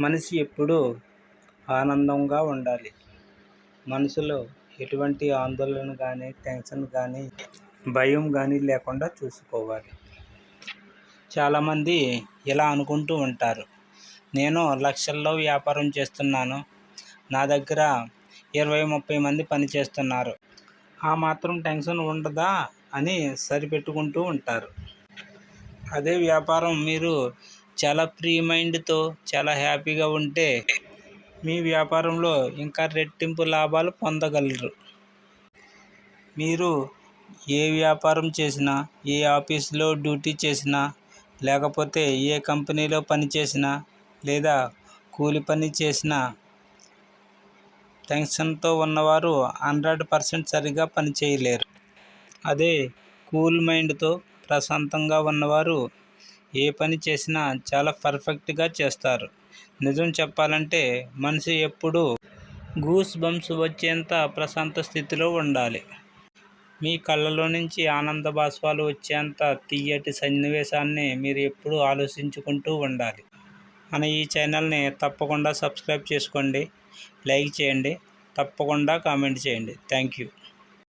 మనిషి ఎప్పుడూ ఆనందంగా ఉండాలి. మనసులో ఎటువంటి ఆందోళన కానీ, టెన్షన్ కానీ, భయం కానీ లేకుండా చూసుకోవాలి. చాలామంది ఇలా అనుకుంటూ ఉంటారు, నేను లక్షల్లో వ్యాపారం చేస్తున్నాను, నా దగ్గర 20-30 మంది పనిచేస్తున్నారు, ఆ మాత్రం టెన్షన్ ఉండదా అని సరిపెట్టుకుంటూ ఉంటారు. అదే వ్యాపారం మీరు చాలా ఫ్రీ మైండ్తో చాలా హ్యాపీగా ఉంటే మీ వ్యాపారంలో ఇంకా రెట్టింపు లాభాలు పొందగలరు. మీరు ఏ వ్యాపారం చేసినా, ఏ ఆఫీసులో డ్యూటీ చేసినా, లేకపోతే ఏ కంపెనీలో పని చేసినా, లేదా కూలి పని చేసినా, టెన్షన్తో ఉన్నవారు 100% సరిగా పని చేయలేరు. అదే కూల్ మైండ్తో ప్రశాంతంగా ఉన్నవారు ఏ పని చేసినా చాలా పర్ఫెక్ట్గా చేస్తారు. నిజం చెప్పాలంటే మనిషి ఎప్పుడూ గూస్ బంప్స్ వచ్చేంత ప్రశాంత స్థితిలో ఉండాలి. మీ కళ్ళలో నుంచి ఆనంద బాష్పాలు వచ్చేంత తీయటి సన్నివేశాన్ని మీరు ఎప్పుడూ ఆలోచించుకుంటూ ఉండాలి. మన ఈ ఛానల్ని తప్పకుండా సబ్స్క్రైబ్ చేసుకోండి, లైక్ చేయండి, తప్పకుండా కామెంట్ చేయండి. Thank you.